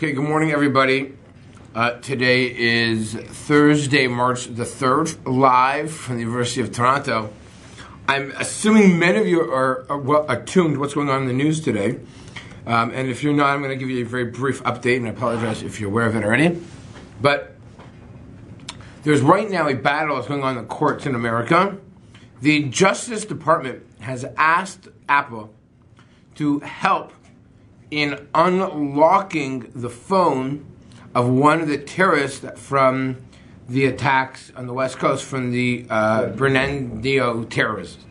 Okay, good morning, everybody. Today is Thursday, March the 3rd, live from the University of Toronto. I'm assuming many of you are well attuned to what's going on in the news today. And if you're not, I'm going to give you a very brief update, and I apologize if you're aware of it already. But there's right now a battle that's going on in the courts in America. The Justice Department has asked Apple to help in unlocking the phone of one of the terrorists from the attacks on the West Coast from the Bernardo terrorists.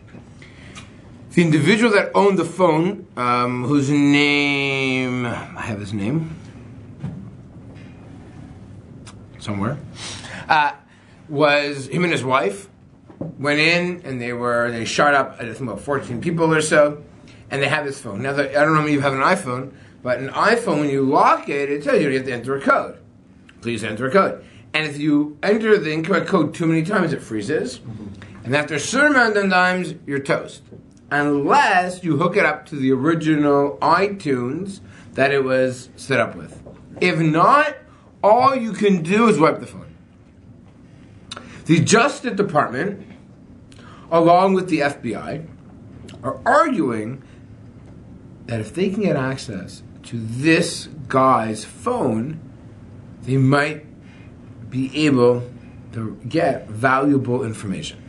The individual that owned the phone, whose name, I have his name somewhere, was him and his wife went in and they shot up, I think about 14 people or so, and they have this phone. Now, I don't know if you have an iPhone, but an iPhone, when you lock it, it tells you have to enter a code. Please enter a code. And if you enter the incorrect code too many times, it freezes. And after a certain amount of times, you're toast. Unless you hook it up to the original iTunes that it was set up with. If not, all you can do is wipe the phone. The Justice Department, along with the FBI, are arguing that if they can get access to this guy's phone, they might be able to get valuable information.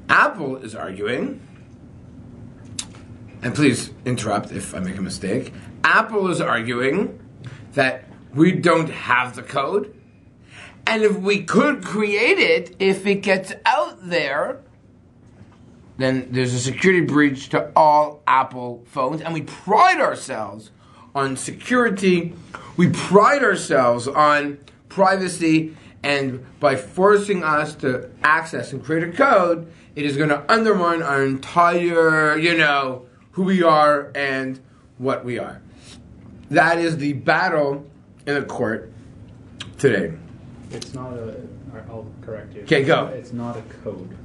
Apple is arguing, and please interrupt if I make a mistake, Apple is arguing that we don't have the code, and if we could create it, if it gets out there, then there's a security breach to all Apple phones, and we pride ourselves on security, we pride ourselves on privacy, and by forcing us to access and create a code, it is going to undermine our entire, who we are and what we are. That is the battle in the court today. It's not I'll correct you. Okay, go. It's not a code.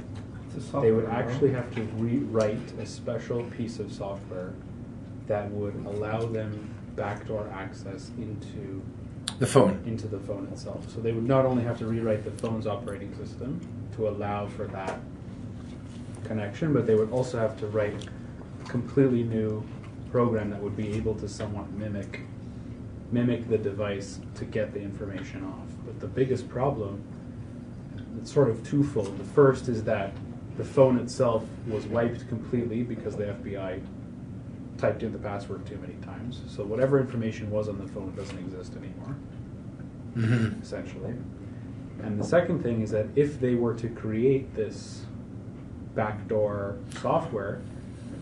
They would actually have to rewrite a special piece of software that would allow them backdoor access into the phone itself. So they would not only have to rewrite the phone's operating system to allow for that connection, but they would also have to write a completely new program that would be able to somewhat mimic the device to get the information off. But the biggest problem, it's sort of twofold. The first is that the phone itself was wiped completely because the FBI typed in the password too many times. So whatever information was on the phone doesn't exist anymore, essentially. And the second thing is that if they were to create this backdoor software,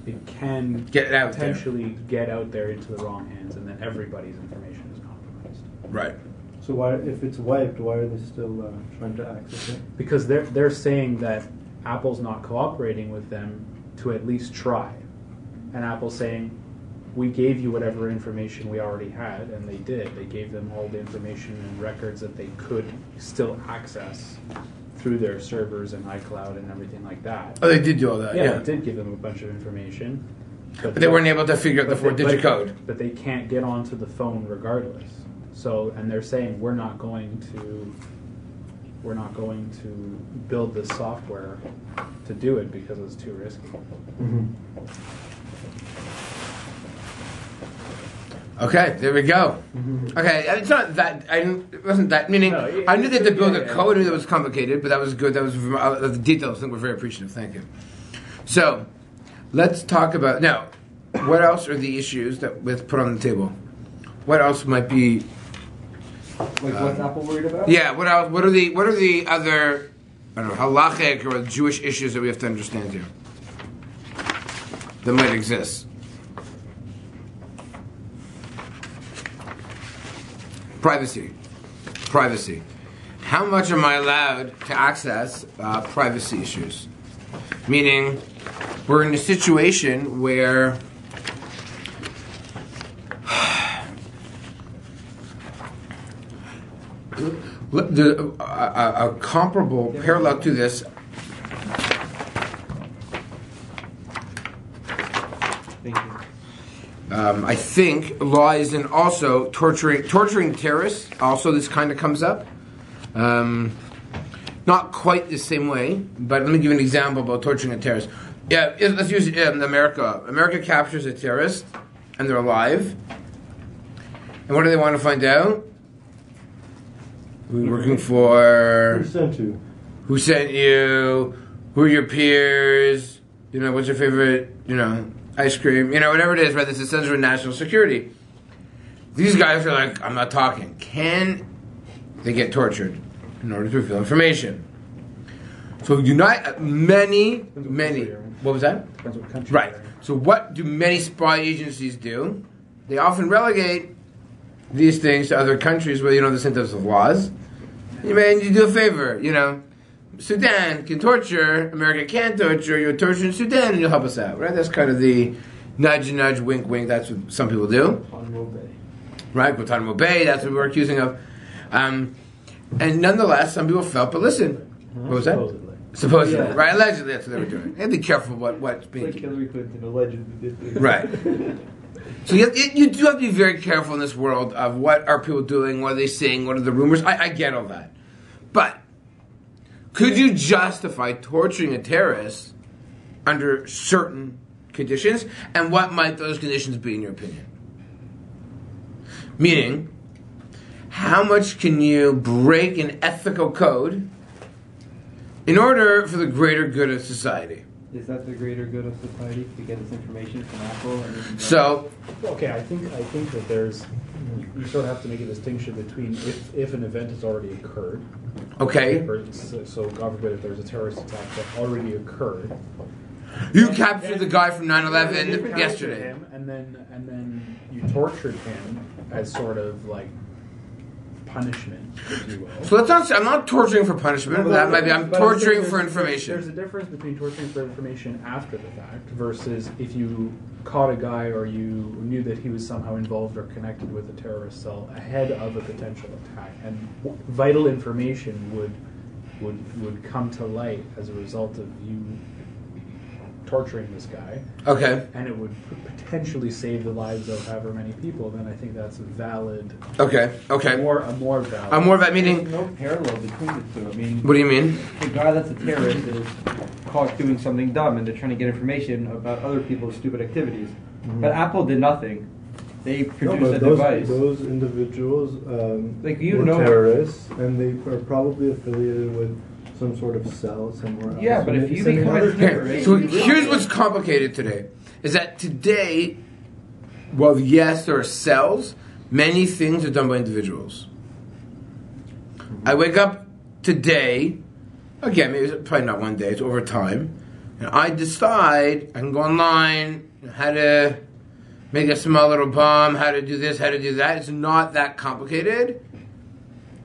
it can potentially get out there into the wrong hands, and then everybody's information is compromised. Right. So why, if it's wiped, why are they still trying to access it? Because they're saying that Apple's not cooperating with them to at least try. And Apple's saying, we gave you whatever information we already had, and they did. They gave them all the information and records that they could still access through their servers and iCloud and everything like that. Oh, they did do all that, yeah. They did give them a bunch of information. But they weren't able to figure out the 4-digit code. But they can't get onto the phone regardless. So, and they're saying we're not going to build this software to do it because it's too risky. Okay, there we go. Okay, it's not that. It wasn't that. Meaning, No, I knew they had to build a code. I knew that was complicated, but that was good. That was the details. I think we're very appreciative. Thank you. So, let's talk about now. What else are the issues that we've put on the table? What else might be? Like what's Apple worried about? Yeah. What else? What are the other? I don't know, halachic or Jewish issues that we have to understand here that might exist. Privacy. How much am I allowed to access privacy issues? Meaning, we're in a situation where a comparable parallel to this. Thank you. I think law is in also torturing terrorists. Also, this kind of comes up. Not quite the same way, but let me give you an example about torturing a terrorist. Yeah, let's use America. America captures a terrorist, and they're alive. And what do they want to find out? Who you're working for? Who sent you? Who sent you? Who are your peers? You know, what's your favorite, ice cream? Whatever it is, right? This is essentially national security. These guys are like, I'm not talking. Can they get tortured in order to reveal information? So many, what was that? Depends what country. Right. So what do many spy agencies do? They often relegate these things to other countries where you know the symptoms of laws. You do a favor, Sudan can torture, America can't torture, you're torturing Sudan and you'll help us out, right? That's kind of the nudge, nudge, wink, wink, that's what some people do. Guantanamo Bay. Right, Guantanamo Bay, that's what we're accusing of. And nonetheless, some people felt, but listen, what was that? Supposedly, Yeah. right? Allegedly, that's what they were doing. And be careful what's being... Like Hillary Clinton allegedly did this. Right. So you do have to be very careful in this world of what are people doing, what are they saying, what are the rumors. I get all that. But could you justify torturing a terrorist under certain conditions? And what might those conditions be in your opinion? Meaning, how much can you break an ethical code in order for the greater good of society? Is that the greater good of society to get this information from Apple? So, okay, I think that there's you sort of have to make a distinction between if an event has already occurred. okay, So God forbid if there's a terrorist attack that already occurred. you captured the guy from You 9/11 captured yesterday. him, and then you tortured him as sort of like punishment, if you will. So I'm not torturing for punishment. That might be. I'm torturing for information. There's a difference between torturing for information after the fact versus if you caught a guy or you knew that he was somehow involved or connected with a terrorist cell ahead of a potential attack, and vital information would come to light as a result of you torturing this guy. Okay. And it would potentially save the lives of however many people. Then I think that's a valid. Okay. A more valid. I'm more about meaning. There's no parallel between the two. I mean, What do you mean? the guy that's a terrorist is caught doing something dumb, and they're trying to get information about other people's stupid activities. Mm-hmm. But Apple did nothing. They No, produced but a those device. individuals Like, you were know- terrorists, and they are probably affiliated with some sort of cell somewhere else. Yeah, but And if maybe you sending become a other terrorist- So here's what's complicated today: is that today, well, yes, there are cells. Many things are done by individuals. I wake up today. Again, maybe it's probably not one day. It's over time. And I decide I can go online how to make a small little bomb, how to do this, how to do that. It's not that complicated.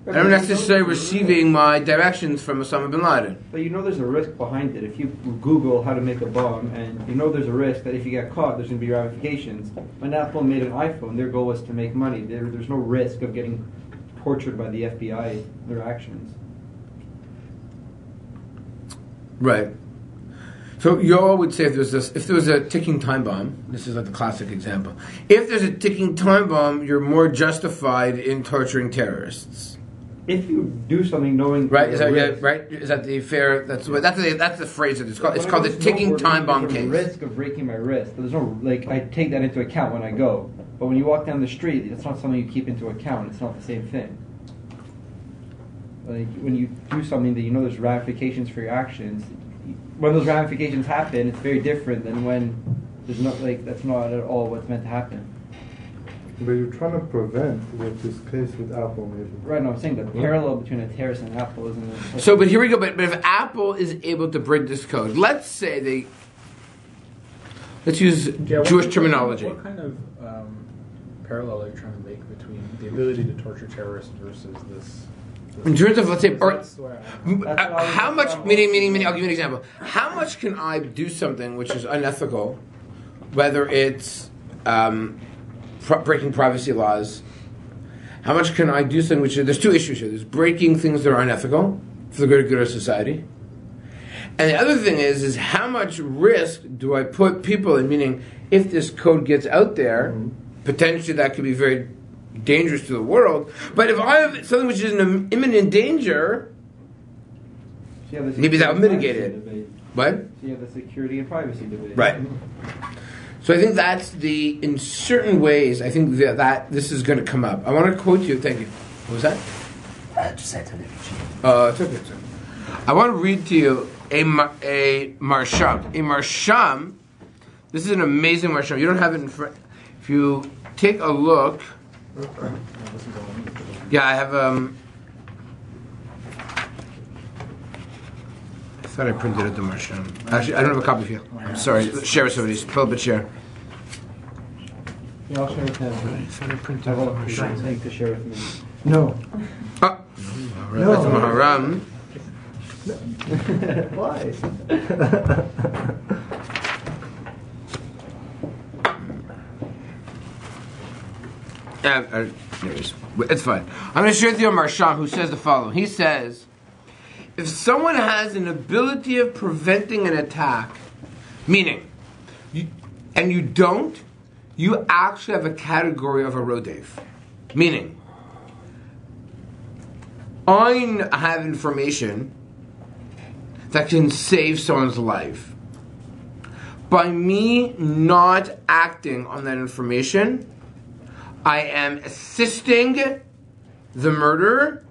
I don't necessarily receiving my directions from Osama bin Laden. But you know there's a risk behind it. If you Google how to make a bomb, and you know there's a risk that if you get caught, there's going to be ramifications. When Apple made an iPhone, their goal was to make money. There's no risk of getting tortured by the FBI, their actions. Right. So you all would say if there was a ticking time bomb, this is like the classic example. If there's a ticking time bomb, you're more justified in torturing terrorists. If you do something knowing Right? Is that risk, right? Is that the fair? That's the phrase that it's called. It's when called I the go ticking snowboarding, time bomb there's a case. risk of breaking my wrist. There's no I take that into account when I go. But when you walk down the street, it's not something you keep into account. It's not the same thing. Like when you do something that you know there's ramifications for your actions, when those ramifications happen, it's very different than when there's not that's not at all what's meant to happen. But you're trying to prevent with this case with Apple, maybe. Right, no, I'm saying the parallel between a terrorist and Apple isn't. So, but here we go. But if Apple is able to break this code, let's say let's use Jewish terminology. What kind of parallel are you trying to make between the ability to torture terrorists versus this? In terms of, let's say, That's where how much, meaning, I'll give you an example. How much can I do something which is unethical, whether it's breaking privacy laws? How much can I do something which, there's two issues here. There's breaking things that are unethical for the greater good of society. And the other thing is how much risk do I put people in, meaning, if this code gets out there, potentially that could be very dangerous to the world. But if I have something which is in imminent danger, maybe that will mitigate it. What? So you have the security and privacy debate. Right. So I think that's in certain ways, I think that this is going to come up. I want to quote you. Thank you. What was that? Just say to It's okay. I want to read to you a marsham. A marsham, this is an amazing marsham. You don't have it in front. If you take a look. Yeah, I have, I thought I printed out the marsham. Actually, I don't have a copy for you. I'm sorry. Share with somebody. Pull up a chair. Yeah, I'll share with him. I thought I printed I out the won't marsham. think to share with me. No. Oh. That's Maharam. Why? Anyways, it's fine. I'm going to share with you a marsham who says the following. He says, if someone has an ability of preventing an attack, meaning, and you don't, you actually have a category of a rodef. Meaning, I have information that can save someone's life. By me not acting on that information, I am assisting the murderer,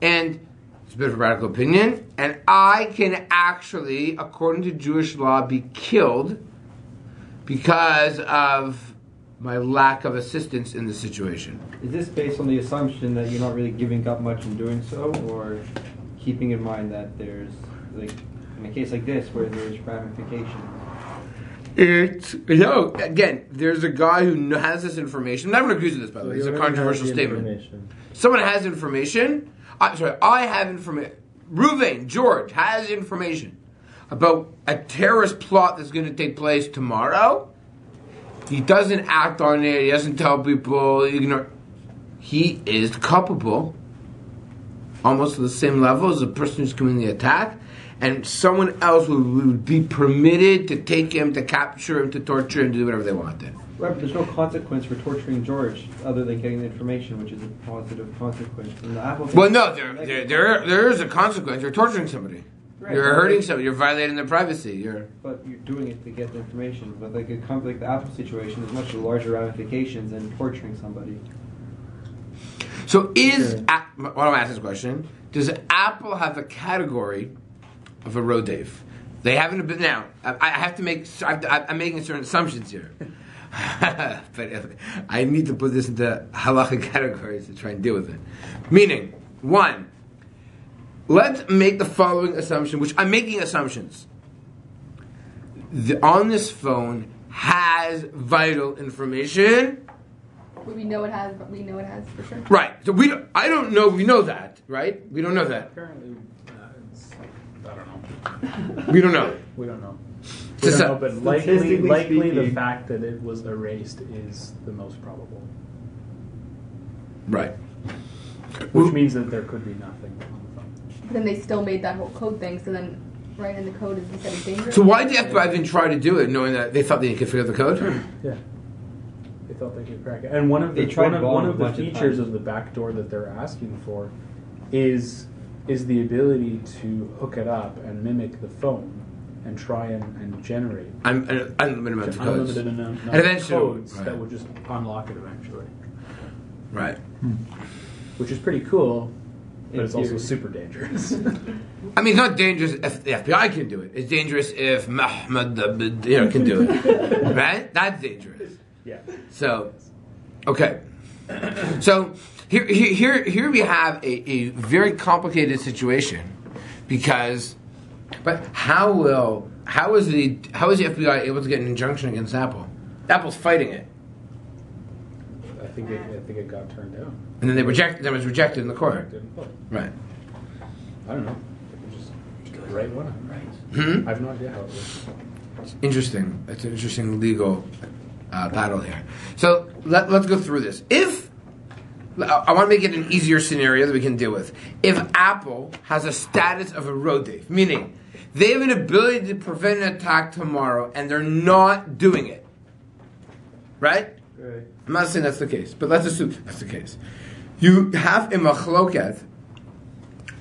and it's a bit of a radical opinion, and I can actually, according to Jewish law, be killed because of my lack of assistance in the situation. Is this based on the assumption that you're not really giving up much in doing so, or keeping in mind that there's, like, in a case like this, where there's ramifications? Again, there's a guy who has this information. No one agrees with this, by the way. It's a controversial statement. Someone has information. I have information. Ruvain, George, has information about a terrorist plot that's going to take place tomorrow. He doesn't act on it. He doesn't tell people. He is culpable, almost to the same level as the person who's committing the attack. And someone else would be permitted to take him, to capture him, to torture him, to do whatever they wanted. Right, but there's no consequence for torturing George other than getting the information, which is a positive consequence. And the Apple Well, no, there is a consequence. You're torturing somebody. Right. You're hurting somebody. You're violating their privacy. But you're doing it to get the information. But like the Apple situation, there's much larger ramifications than torturing somebody. So what I'm asking this question, does Apple have a category of a rodef? They haven't been now. I have to make. I'm making certain assumptions here, but I need to put this into halachic categories to try and deal with it. Meaning, one, let's make the following assumption, which I'm making assumptions. On this phone has vital information. We know it has, but we know it has for sure. Right. So I don't know. We know that, right? We don't know that. Apparently, I don't know. We don't know. We don't know. We don't know, But likely the fact that it was erased is the most probable. Right. Which means that there could be nothing on the phone. But then they still made that whole code thing, so then, right, in the code is instead of dangerous. So why did the FBI even try to do it, knowing that they thought they could figure out the code? Yeah. They thought they could crack it. And one of the features of the backdoor that they're asking for is the ability to hook it up and mimic the phone and try and generate Unlimited amount of codes. unlimited amount And eventually, of codes right. that would just unlock it eventually. Right. Which is pretty cool, but it's also theory. super dangerous. I mean, it's not dangerous if the FBI can do it. It's dangerous if Mahmoud can do it. Right? That's dangerous. Yeah. So, okay. So here we have a very complicated situation because, but how is the FBI able to get an injunction against Apple? Apple's fighting it, I think it got turned down. and then it was rejected in the court. Rejected in court. Right. I don't know. They can just write one. Hmm? I have no idea how it works. It's interesting. It's an interesting legal battle here. So let's go through this. I want to make it an easier scenario that we can deal with. If Apple has a status of a rodef, meaning they have an ability to prevent an attack tomorrow and they're not doing it, right? Right. I'm not saying that's the case, but let's assume that's the case. You have a machloket,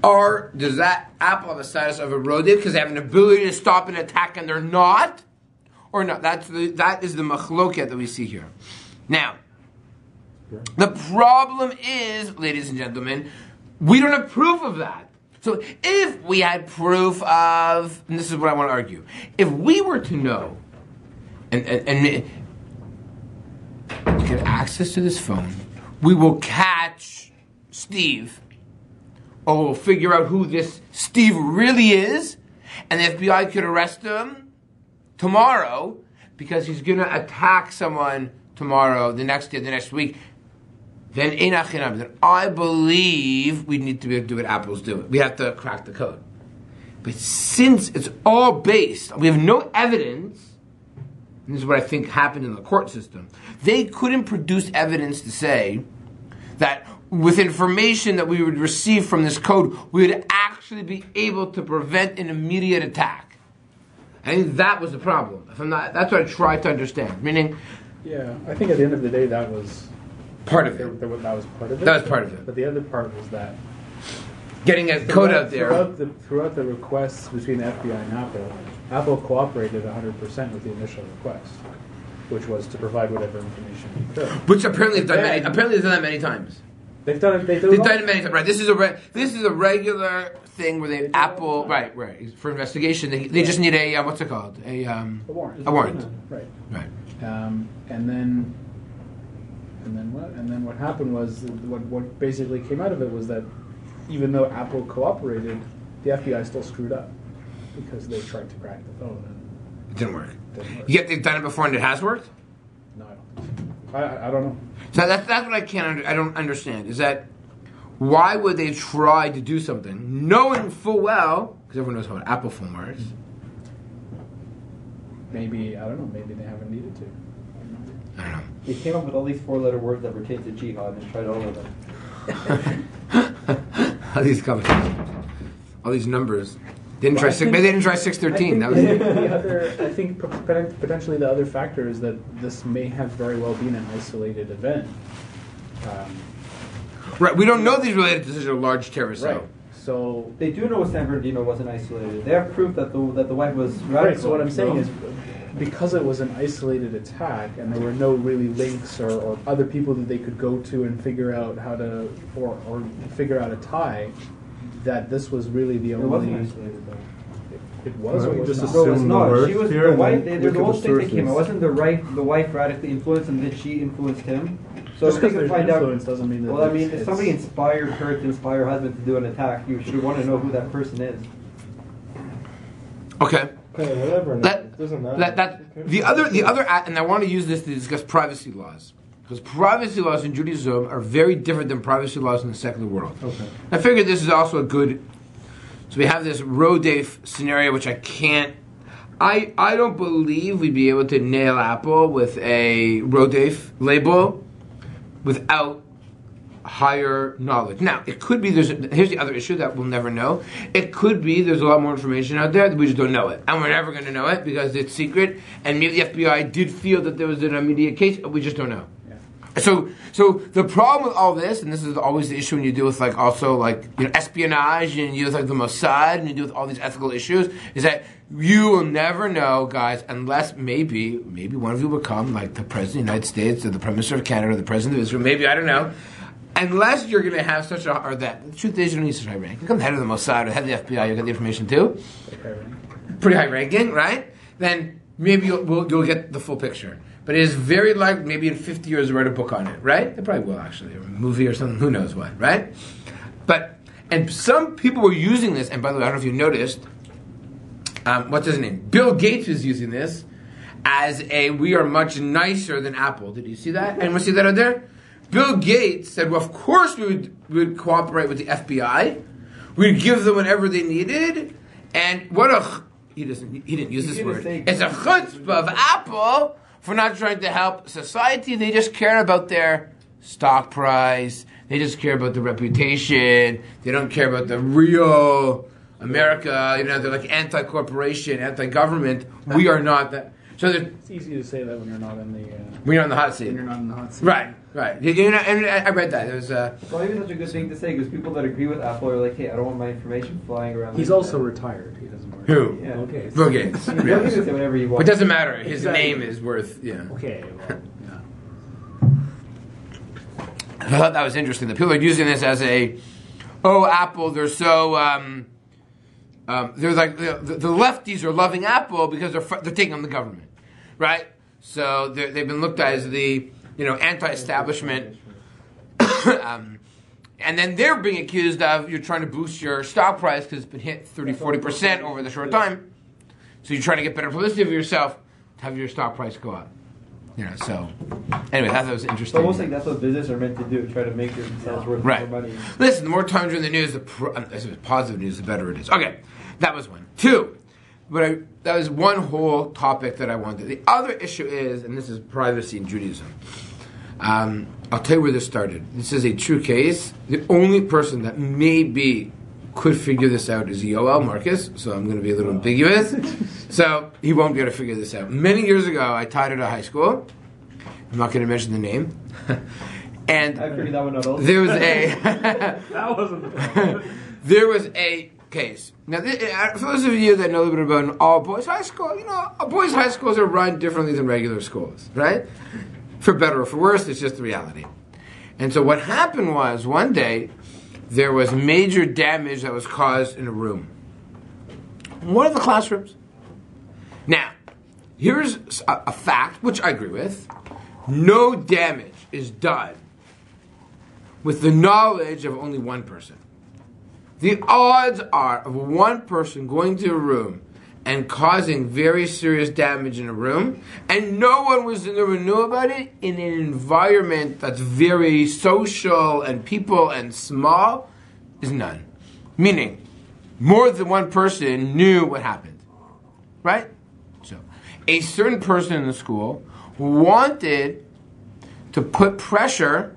or does that Apple have a status of a rodef because they have an ability to stop an attack and they're not? Or not? That is the machloket that we see here. Now, the problem is, ladies and gentlemen, we don't have proof of that. So if we had proof of, and this is what I want to argue, if we were to know and get access to this phone, we will catch Steve, or we'll figure out who this Steve really is, and the FBI could arrest him tomorrow because he's going to attack someone tomorrow, the next day, the next week. Then I believe we need to be able to do what Apple's doing. We have to crack the code. But since it's all based, we have no evidence, and this is what I think happened in the court system, they couldn't produce evidence to say that with information that we would receive from this code, we would actually be able to prevent an immediate attack. I think that was the problem. That's what I tried to understand. Meaning, yeah, I think at the end of the day, that was part of it. That was part of it. That was part of it. But the other part was that getting a code out there. Throughout the requests between the FBI and Apple cooperated 100% with the initial request, which was to provide whatever information he could. Which apparently they've done that many times. They've done it. They've done it many times. Right. This is a regular thing where they Apple right for investigation. They just need a what's it called a warrant. A warrant. Right. Right. And then what? And then what happened was what basically came out of it was that even though Apple cooperated, the FBI still screwed up because they tried to crack the phone and it didn't work. Yet they've done it before and it has worked. No, I don't think so. I don't know. So that's what I don't understand. Is that why would they try to do something knowing full well, because everyone knows how an Apple phone works. Maybe, I don't know, maybe they haven't needed to. I don't know. They came up with all these 4-letter words that pertain to jihad and tried all of them. All these conversations, all these numbers. They didn't try 613. That was I think potentially the other factor is that this may have very well been an isolated event. Right. We don't know these related to such a large terrorist Right. cell. So They do know San Bernardino wasn't isolated. They have proof that the wife was radical. right. So what I'm saying is, because it was an isolated attack and there were no really links or other people that they could go to and figure out how to or figure out a tie, that this was really the It only. wasn't isolated though. It was. Why Or don't we was just not? No, it's assume not. the worst She was here the wife. and then There's look a at whole the thing that came out. sources. Wasn't the wife radically influenced, and then she influenced him? So Just if they because could there's find out. influence doesn't mean that. Well, I mean, if it's- somebody inspired her to inspire her husband to do an attack, you should want to know who that person is. Okay. Hey, whatever. It doesn't matter. The other, and I want to use this to discuss privacy laws, because privacy laws in Judaism are very different than privacy laws in the secular world. Okay. I figured this is also a good. So we have this Rodef scenario, which I can't. I don't believe we'd be able to nail Apple with a Rodef label without higher knowledge. Now, it could be here's the other issue that we'll never know. It could be there's a lot more information out there that we just don't know it. And we're never going to know it because it's secret. And maybe the FBI did feel that there was an immediate case, but we just don't know. Yeah. So the problem with all this, and this is always the issue when you deal with espionage and you deal with like the Mossad and you deal with all these ethical issues, is that you will never know, guys, unless maybe one of you become like the President of the United States or the Prime Minister of Canada or the President of Israel, maybe, I don't know. Unless you're going to have the truth is you don't need such a high rank. You become the head of the Mossad or head of the FBI, you'll get the information too. Pretty high ranking, right? Then maybe you'll get the full picture. But it is very likely, maybe in 50 years, write a book on it, right? They probably will, actually, or a movie or something, who knows what, right? And some people were using this, and by the way, I don't know if you noticed, what's his name? Bill Gates is using this as we are much nicer than Apple. Did you see that? Anyone see that out there? Bill Gates said, well, of course we would cooperate with the FBI. We'd give them whatever they needed. And he didn't use this word. It's a chutzpah of Apple for not trying to help society. They just care about their stock price. They just care about the reputation. They don't care about the real America. They're like anti-corporation, anti-government. We are not that. So It's easy to say that when you're not in the when you're on the hot seat. when you're not in the hot seat. Right. You know, and I read that. It was. It's not even such a good thing to say because people that agree with Apple are like, hey, I don't want my information flying around. He's like also that. retired. He doesn't work. Who? Yeah. Okay. Bill Gates. You can say whatever you want. It doesn't matter. His Exactly. name is worth. Yeah. Okay. Well, yeah. I thought that was interesting. That people are using this as Apple. They're so. They're like the lefties are loving Apple because they're taking on the government, right? So they've been looked at as the anti-establishment, and then they're being accused of you're trying to boost your stock price because it's been hit 30-40% over the short time. So you're trying to get better publicity of yourself to have your stock price go up. So anyway, that was It's interesting. almost like that's what business are meant to do, try to make themselves worth Right. more money. Listen, the more times you're in the news, the positive news, the better it is. Okay, that was one. Two, that was one whole topic that I wanted. The other issue is, and this is privacy in Judaism. I'll tell you where this started. This is a true case. The only person that maybe could figure this out is Yoel Marcus, so I'm going to be a little ambiguous. So he won't be able to figure this out. Many years ago, I taught at a high school. I'm not going to mention the name. And I figured that one out also. there was That wasn't. there was a case. Now, for those of you that know a little bit about an all-boys high school, boys' high schools are run differently than regular schools, right? For better or for worse, it's just the reality. And so what happened was, one day, there was major damage that was caused in a room. One of the classrooms. Now, here's a fact, which I agree with. No damage is done with the knowledge of only one person. The odds are of one person going to a room and causing very serious damage in a room, and no one was in the room knew about it, in an environment that's very social and people and small, is none. Meaning, more than one person knew what happened. Right? So, a certain person in the school wanted to put pressure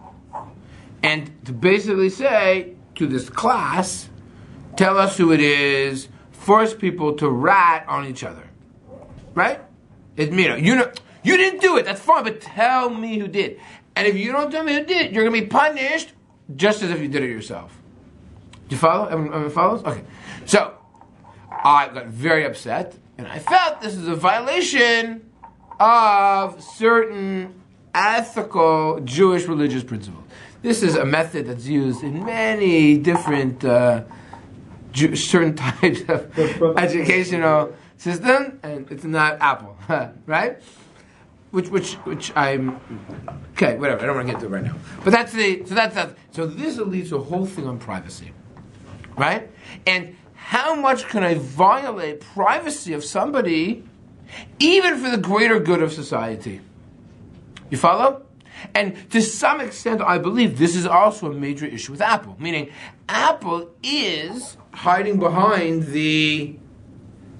and to basically say to this class, tell us who it is, force people to rat on each other. Right? It's me. You didn't do it, that's fine, but tell me who did. And if you don't tell me who did, you're going to be punished just as if you did it yourself. Do you follow? Everyone follows? Okay. So, I got very upset, and I felt this is a violation of certain ethical Jewish religious principles. This is a method that's used in many different certain types of educational system, and it's not Apple, right? Which I'm okay. Whatever. I don't want to get to it right now. But that's so this leads to a whole thing on privacy, right? And how much can I violate privacy of somebody, even for the greater good of society? You follow? And to some extent, I believe this is also a major issue with Apple. Meaning, Apple is hiding behind the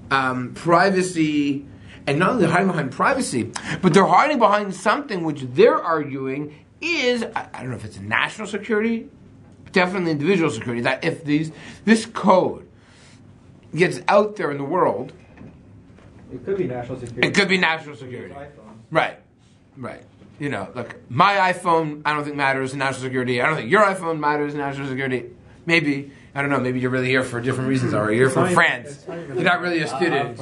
privacy, and not only hiding behind privacy, but they're hiding behind something which they're arguing is, I don't know if it's national security, definitely individual security, that if this code gets out there in the world, It could be national security. it could be national security. iPhone. Right. Look, my iPhone, I don't think matters in national security. I don't think your iPhone matters in national security. Maybe, I don't know, maybe you're really here for different reasons, or you're from France. You're not really a student.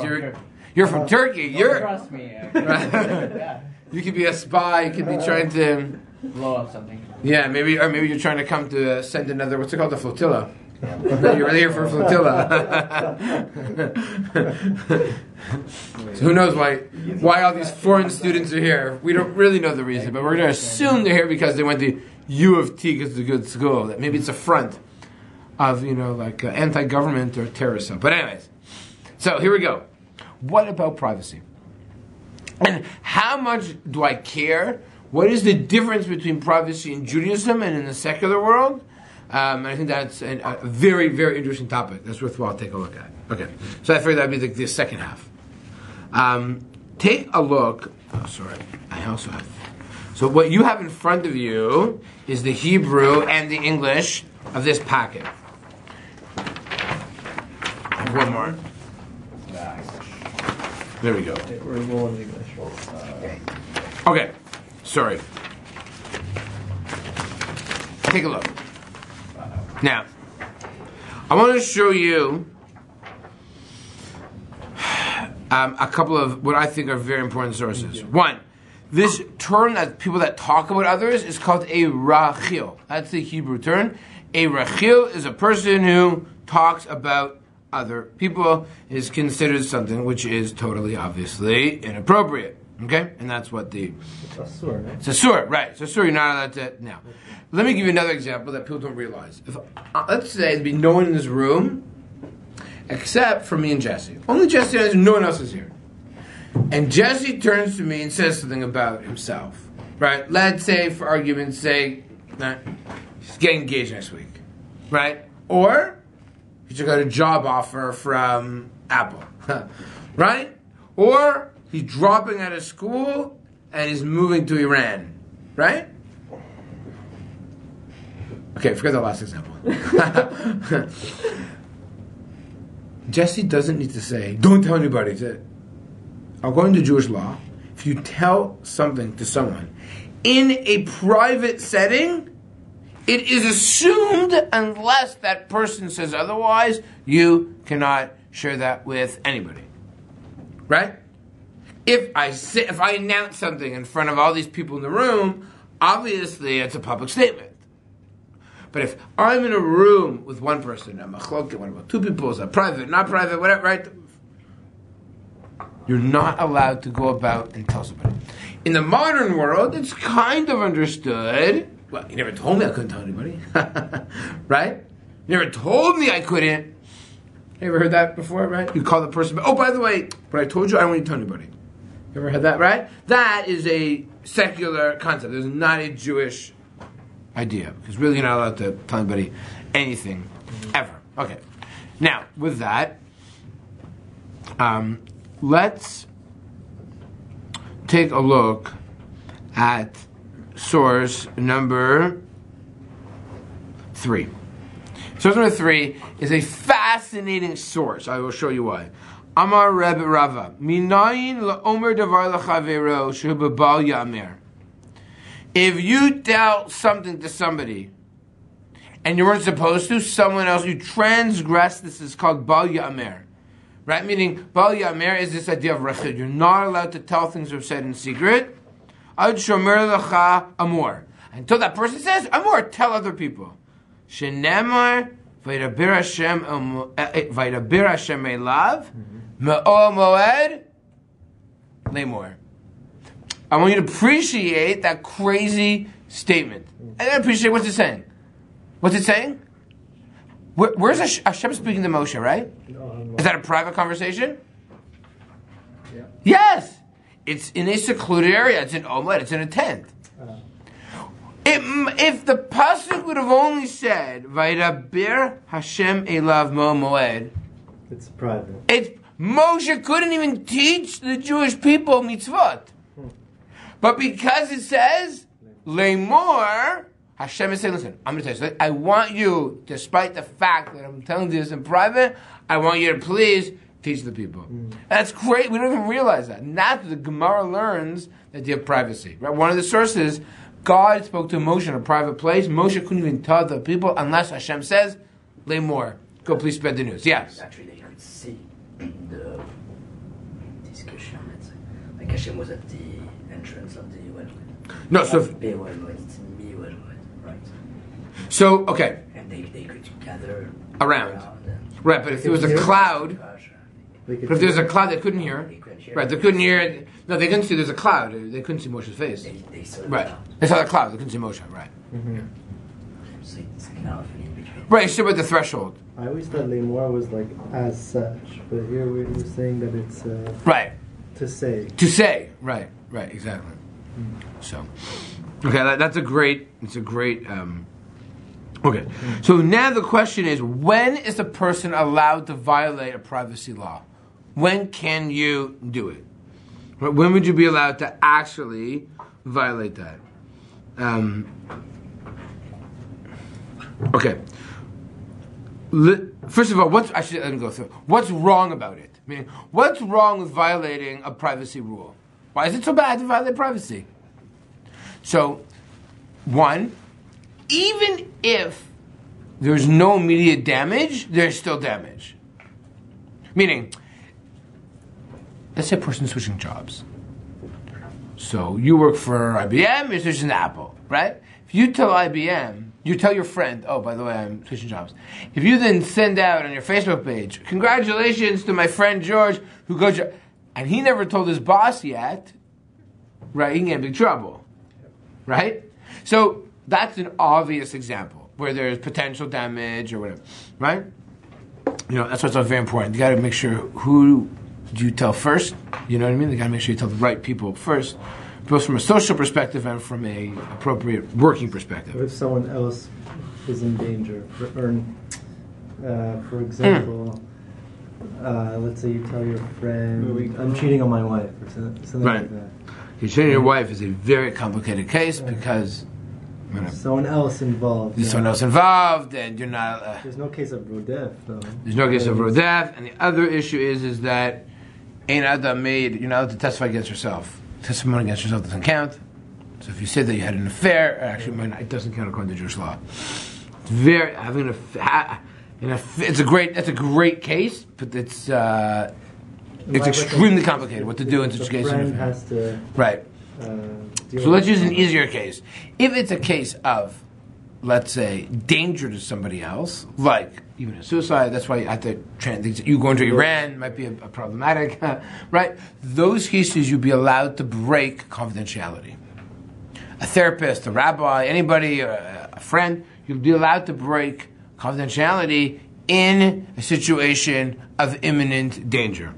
You're from Turkey. Trust me. Yeah. You could be a spy. You could be trying to Blow up something. Yeah, maybe you're trying to come to send another, what's it called, the flotilla. No, you're really here for a flotilla. So who knows why all these foreign students are here. We don't really know the reason, but we're going to assume they're here because they went to U of T because it's a good school. That maybe it's a front of, anti-government or terrorist stuff. But anyways, so here we go. What about privacy? And how much do I care? What is the difference between privacy in Judaism and in the secular world? And I think that's a very, very interesting topic. That's worthwhile to take a look at. Okay, so I figured that would be the second half. Take a look. Oh, sorry. I also have. So what you have in front of you is the Hebrew and the English of this packet. One more. There we go. We're rolling English. Okay, sorry. Take a look. Now, I want to show you a couple of what I think are very important sources. One, this term that people that talk about others is called a rachil. That's the Hebrew term. A rachil is a person who talks about other people, is considered something which is totally, obviously inappropriate. Okay? And that's what the... It's a sur, right? It's a sur, right. It's a sur, you're not allowed to... Now, let me give you another example that people don't realize. If, let's say there'd be no one in this room except for me and Jesse. Only Jesse and no one else is here. And Jesse turns to me and says something about himself. Right? Let's say, for argument's sake, he's getting engaged next week. Right? Or he just got a job offer from Apple. Right? Or he's dropping out of school and he's moving to Iran. Right? Okay, forget the last example. Jesse doesn't need to say, don't tell anybody. According to Jewish law, if you tell something to someone in a private setting, it is assumed, unless that person says otherwise, you cannot share that with anybody. Right? If I announce something in front of all these people in the room, obviously it's a public statement. But if I'm in a room with one person, I'm a chlok, what about two people, is that private, not private, whatever, right? You're not allowed to go about and tell somebody. In the modern world, it's kind of understood. Well, you never told me I couldn't tell anybody. Right? You never told me I couldn't. You ever heard that before, right? You call the person, oh, by the way, but I told you I don't want you to tell anybody. You ever heard that, right? That is a secular concept. It's not a Jewish idea. Because really you're not allowed to tell anybody anything, ever. Okay. Now, with that, let's take a look at source number 3. Source number 3 is a fascinating source. I will show you why. Amar Rebbe Rava, Minayin la'omer davar l'chavero shehu b'bal ya'amer. If you tell something to somebody and you weren't supposed to, someone else, you transgress, this is called bal ya'amer. Right? Meaning, bal ya'amer is this idea of rachid. You're not allowed to tell things that are said in secret. Ad shomer lecha amor. Until that person says, amor, tell other people. Shenemar v'yidabir Hashem elav me'ol moed lemor. I want you to appreciate that crazy statement. And appreciate what's it saying. What's it saying? Where's Hashem speaking to Moshe, right? Is that a private conversation? Yeah. Yes! It's in a secluded area. It's in Omed. It's in a tent. If the pasuk would have only said, Vaydabir Hashem elav mo moed, It's private. Moshe couldn't even teach the Jewish people mitzvot. But because it says, Lemor, Hashem is saying, listen, I'm going to tell you something. I want you, despite the fact that I'm telling you this in private, I want you to please teach the people. That's great. We don't even realize that. And that's what the Gemara learns, that you have privacy. Right? One of the sources, God spoke to Moshe in a private place. Moshe couldn't even tell the people unless Hashem says, Lemor, go please spread the news. Yes? Actually, they could see the discussion. Like Hashem was at the entrance of the well. No, so... It's me well, right? So, okay. And they could gather Around. Right, but if there was a cloud... But if there's a cloud, they couldn't hear. Right, they couldn't hear. No, they couldn't see. There's a cloud. They couldn't see Moshe's face. They saw Right, they saw the cloud. They couldn't see Moshe. Right. So it's kind of in between. Right, it's still at the threshold. I always thought Lemor was like as such, but here we're saying that it's Right. to say. To say. Right. Right. Exactly. So, okay, that's a great. It's a great. Okay. So now the question is: when is a person allowed to violate a privacy law? When can you do it? When would you be allowed to actually violate that? Okay. First of all, let me go through. What's wrong about it? Meaning, what's wrong with violating a privacy rule? Why is it so bad to violate privacy? So, one, even if there's no immediate damage, there's still damage. Meaning, let's say a person's switching jobs. So you work for IBM, you're switching to Apple, right? If you tell IBM, you tell your friend, oh, by the way, I'm switching jobs. If you then send out on your Facebook page, congratulations to my friend George, who goes, and he never told his boss yet, right? He can get in big trouble, right? So that's an obvious example where there's potential damage or whatever, right? That's what's very important. You got to make sure who do you tell first. You know what I mean? You got to make sure you tell the right people first, both from a social perspective and from a appropriate working perspective. If someone else is in danger, for example, let's say you tell your friend, I'm cheating on my wife, or something like that. You're cheating on your wife is a very complicated case because someone else involved. There's someone else involved, and you're not. There's no case of rodef, though. There's no case of rodef, and the other issue is that Ein Adam made. You're not allowed to testify against yourself. Testimony against yourself doesn't count. So if you say that you had an affair, actually, it doesn't count according to Jewish law. It's very having it's a great case, but it's extremely complicated what to do in such cases. Friend has to right. So let's use an easier case. If it's a case of, let's say, danger to somebody else, like even a suicide, that's why you going to Iran might be a problematic, right? Those cases you'd be allowed to break confidentiality. A therapist, a rabbi, anybody, a friend, you'd be allowed to break confidentiality in a situation of imminent danger.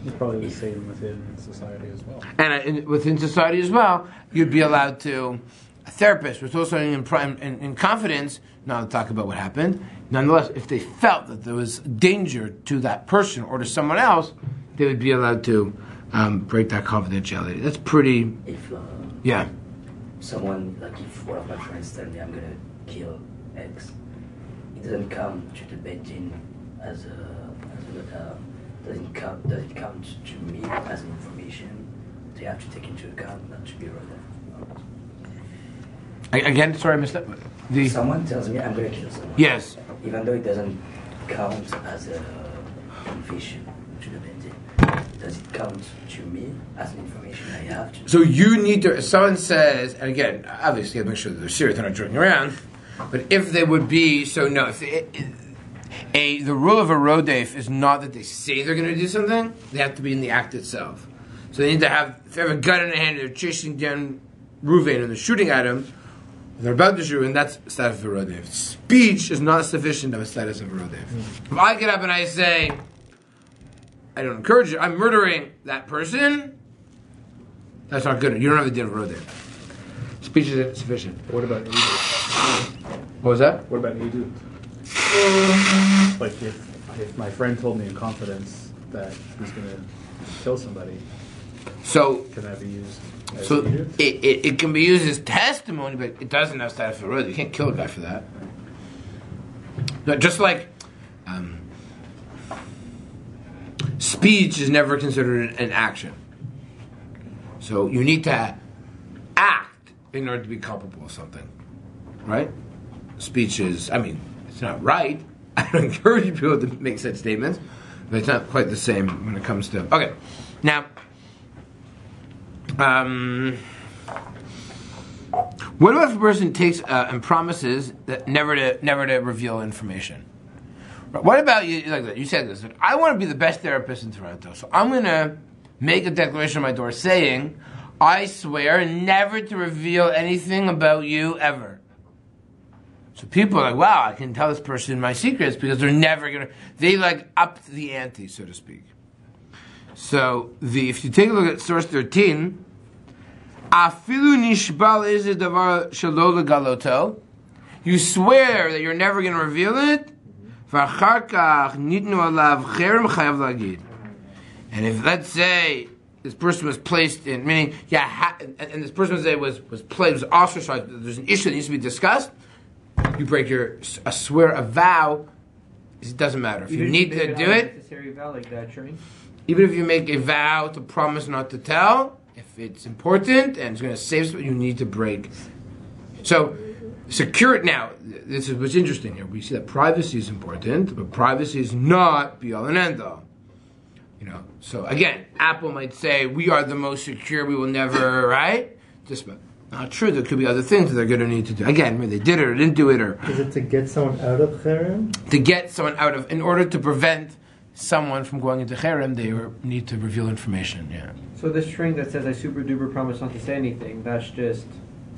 It's probably the same within society as well. And within society as well, you'd be allowed to, a therapist was also in confidence, not to talk about what happened. Nonetheless, if they felt that there was danger to that person or to someone else, they would be allowed to break that confidentiality. That's pretty... If someone, like if one of my friends tell me I'm going to kill X, it doesn't come to the Beijing doesn't count to me as information. They have to take into account not to be wrote down. Again, sorry, I missed that. Someone tells me I'm going to kill someone. Yes. Even though it doesn't count as a confession to the Beijing, does it count to me as an information I have to? So you need to, if someone says, and again, obviously you have to make sure that they're serious, they're not joking around, but if they would be, so no, if the rule of a rodef is not that they say they're going to do something, they have to be in the act itself. So they need to have, if they have a gun in their hand, they're chasing down Reuven and they're shooting at him, they're about to shoot, and that's status of a rodef. Speech is not sufficient of a status of a rodef. If I get up and I say, I don't encourage it, I'm murdering that person, that's not good. You don't have the deal of rodef. Speech is sufficient. What about Edut? What was that? What about Edut? Like if my friend told me in confidence that he's going to kill somebody, so can that be used as so Edut? it can be used as testimony, but it doesn't have status of a rodef. You can't kill a guy for that. No, just like speech is never considered an action. So you need to act in order to be culpable of something, right? Speech is, it's not right. I don't encourage people to make such statements, but it's not quite the same when it comes to... Okay, now, what if a person takes and promises that never to reveal information? What about you? Like that? You said this. Like, I want to be the best therapist in Toronto, so I'm going to make a declaration on my door saying, I swear never to reveal anything about you ever. So people are like, wow, I can tell this person my secrets because they're never going to... They upped the ante, so to speak. So if you take a look at source 13, Afilu nishbal izi davar shelo legaloto. You swear that you're never going to reveal it. V'achar kach nitnu alav cherem chayav lagid. And if, let's say, this person was placed in, meaning, and this person was ostracized, there's an issue that needs to be discussed, you break a vow it doesn't matter. If you Even need make to an do it, unnecessary vow like that, Shireen. even if you make a vow to promise not to tell, if it's important and it's going to save something, you need to break. So, secure it now. This is what's interesting here. We see that privacy is important, but privacy is not be all and end all. You know. So again, Apple might say we are the most secure. We will never, right? Just not true. There could be other things that they're going to need to do. Again, maybe they did it or didn't do it, or Is it to get someone out of cherem? to get someone out of, in order to prevent someone from going into cherem, they need to reveal information. Yeah. So this string that says I super duper promise not to say anything, that's just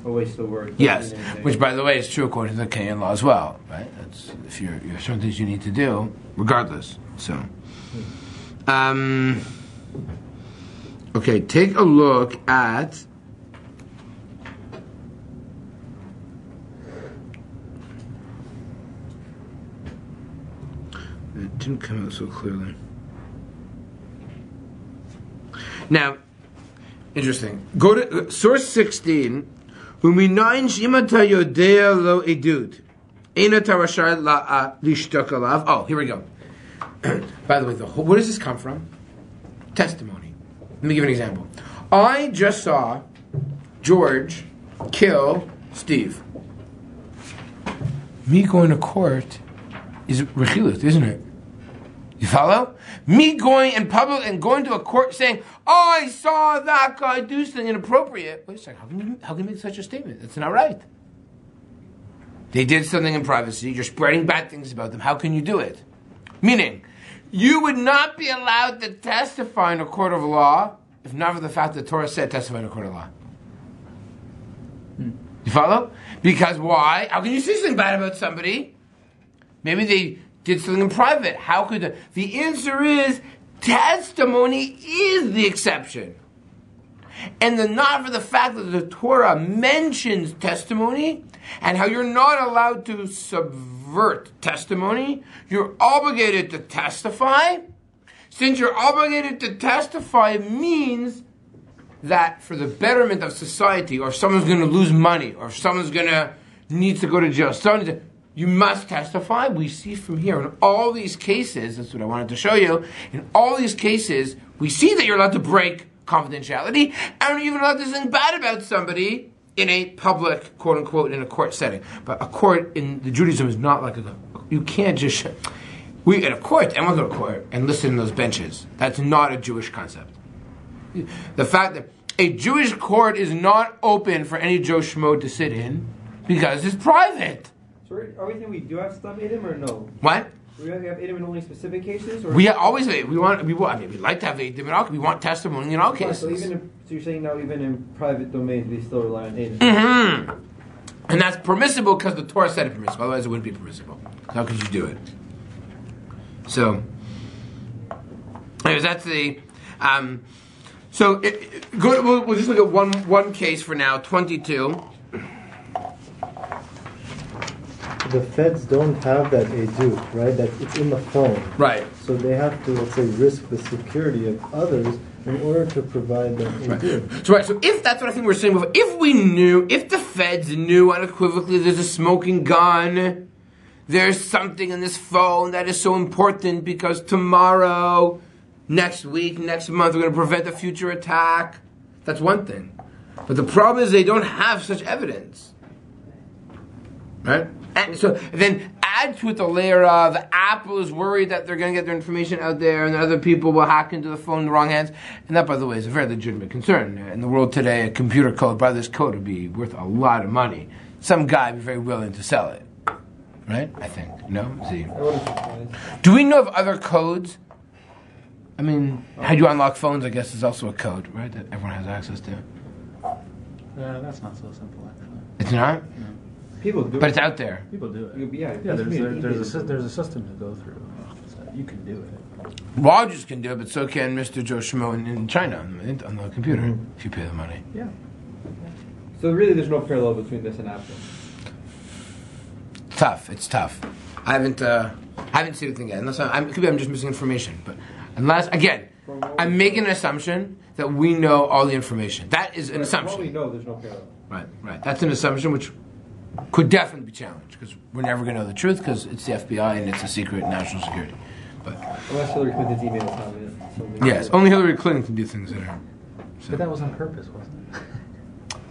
a waste of words. Yes, which by the way is true according to the Kenyan law as well, right? That's if you're certain things you need to do, regardless. So, okay, take a look at. It didn't come out so clearly. Now, interesting. Go to source 16. Uminayin shimata yodea lo edut. Eina tarashar la lishtok alav. Oh, here we go. By the way, where does this come from? Testimony. Let me give an example. I just saw George kill Steve. Me going to court is rechilut, isn't it? You follow? Me going in public and going to a court saying, "Oh, I saw that guy do something inappropriate." Wait a second. How can you make such a statement? That's not right. They did something in privacy. You're spreading bad things about them. How can you do it? Meaning, you would not be allowed to testify in a court of law if not for the fact that the Torah said testify in a court of law. You follow? Because why? How can you say something bad about somebody? Maybe they did something in private. How could the answer is testimony is the exception. And not for the fact that the Torah mentions testimony and how you're not allowed to subvert testimony, you're obligated to testify. Since you're obligated to testify means that for the betterment of society, or if someone's going to lose money, or if someone's going to need to go to jail, you must testify. We see from here in all these cases, that's what I wanted to show you, in all these cases, we see that you're allowed to break confidentiality, and you're even allowed to say something bad about somebody in a public, quote unquote, in a court setting. But a court in the Judaism is not like you can't just, we in a court, and we'll go to court and listen in those benches. That's not a Jewish concept. The fact that a Jewish court is not open for any Joe Schmo to sit in because it's private. So are we saying we do have to stop Edom or no? What? We have Edom in only specific cases? Or We always we like to have Edom in all. We want testimony in all cases. So so you're saying now even in private domains they still rely on Edom? Mm-hmm. And that's permissible because the Torah said it permissible. Otherwise, it wouldn't be permissible. How could you do it? So, anyways, that's the. We'll just look at one case for now. 22. The feds don't have that edut, right? That it's in the phone. Right. So they have to, let's say, risk the security of others in order to provide that edut. So if that's what I think we're saying before, if the feds knew unequivocally there's a smoking gun, there's something in this phone that is so important because tomorrow, next week, next month, we're going to prevent a future attack. That's one thing. But the problem is they don't have such evidence. Right? And so then add to it the layer of Apple is worried that they're going to get their information out there and other people will hack into the phone in the wrong hands. And that, by the way, is a very legitimate concern. In the world today, a computer code, by this code, would be worth a lot of money. Some guy would be very willing to sell it. Right? I think. No? See. Do we know of other codes? I mean, how you unlock phones, I guess, is also a code, right? That everyone has access to. That's not so simple, actually. It's not? No. People do But it. it's out there. People do it. Yeah, there's a system to go through. So you can do it. Rogers can do it, but so can Mr. Joe Schmo in China on the computer, if you pay the money. Yeah. So really there's no parallel between this and Apple. It's tough. I haven't seen anything yet. Unless I'm just missing information. But unless, again, I'm making an assumption that we know all the information. That is an assumption. What we know, there's no parallel. Right. That's an assumption which could definitely be challenged because we're never going to know the truth because it's the FBI and it's a secret national security. But Unless Hillary Clinton's emails have it. yes, only Hillary Clinton can do things that are. But that was on purpose, wasn't it?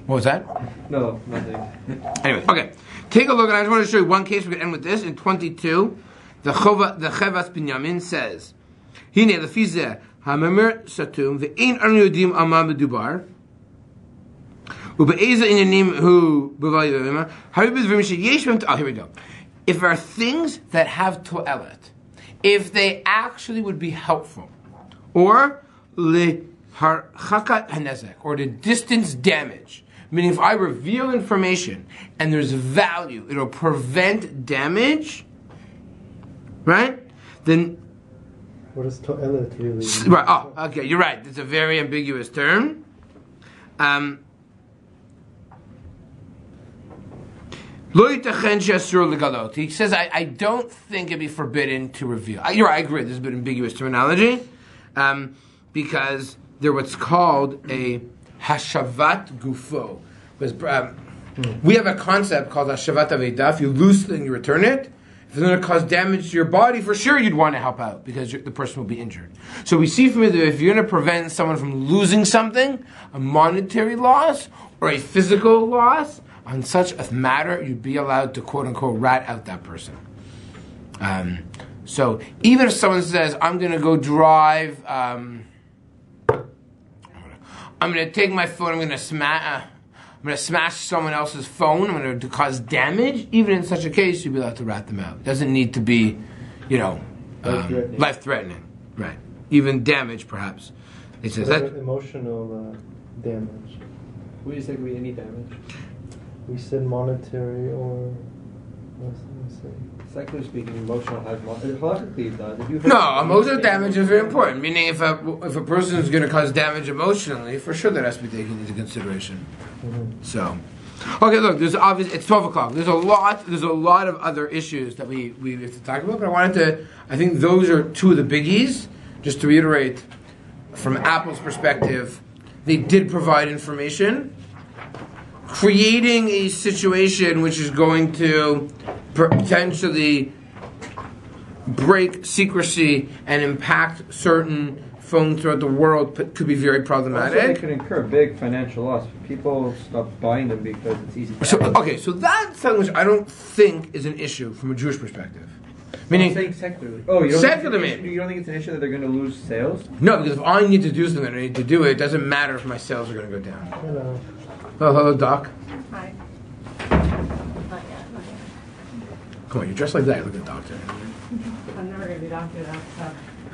What was that? No, nothing. Anyway, okay. Take a look, and I just want to show you one case. We're going to end with this. In 22, the Chevas Binyamin says, Hine lefize ha'memer satum ve'ein anu yodim ama medubar ube'eza inyanim hu b'vay yavima harib b'dvarim sheyesh b'hem. Oh, here we go. If there are things that have to'elet, if they actually would be helpful, or leharchakat hanezek, or to distance damage, meaning if I reveal information and there's value, it'll prevent damage, right? Then What is to'elet really? right. Oh, okay. You're right. It's a very ambiguous term. He says, I don't think it'd be forbidden to reveal. You're right, I agree. This is a bit ambiguous terminology because they're what's called a hashavat gufo. Because we have a concept called hashavat aveidah. If you lose it and you return it, if it's going to cause damage to your body, for sure you'd want to help out because the person will be injured. So we see from it that if you're going to prevent someone from losing something, a monetary loss or a physical loss, on such a matter, you'd be allowed to quote-unquote rat out that person. So even if someone says, I'm going to go drive, I'm going to take my phone, I'm going to smash someone else's phone, I'm going to cause damage, even in such a case, you'd be allowed to rat them out. It doesn't need to be, life-threatening. Right. Even damage, perhaps. It says that emotional damage. What do you think we any damage? We said monetary or what else did we say? Secularly speaking, emotional has halachically it does. no, emotional damage is very important. Meaning, if a person is going to cause damage emotionally, for sure that has to be taken into consideration. Mm-hmm. So, okay, look, there's obvious. It's 12 o'clock. There's a lot of other issues that we have to talk about. But I think those are two of the biggies. Just to reiterate, from Apple's perspective, they did provide information. Creating a situation which is going to potentially break secrecy and impact certain phones throughout the world could be very problematic. Also, they could incur big financial loss. People stop buying them because it's easy. So that's something which I don't think is an issue from a Jewish perspective. Meaning, I'm saying secularly. Oh, you don't think it's an issue that they're going to lose sales? No, because if I need to do something, I need to do it. It doesn't matter if my sales are going to go down. Hello. Oh, hello, Doc. Hi. Come on, you're dressed like that. You look like a doctor. I'm never going to be doctor though. So.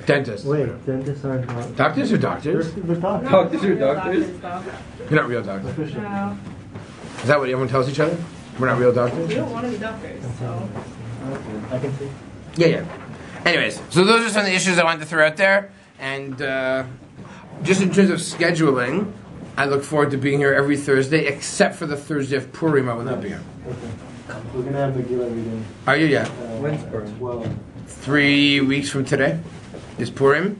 Dentist. Wait, dentists aren't doctors. Doctors are doctors. They're doctors. Doctors are doctors. You're not real doctors. Officially. No. Is that what everyone tells each other? We're not real doctors? We don't want to be doctors, so. I can see. Yeah. Anyways, so those are some of the issues I wanted to throw out there. And just in terms of scheduling, I look forward to being here every Thursday, except for the Thursday of Purim, I will not be here. Okay. We're going to have McGill every day. Are you? Yeah. When's Purim? 12. 3 weeks from today is Purim.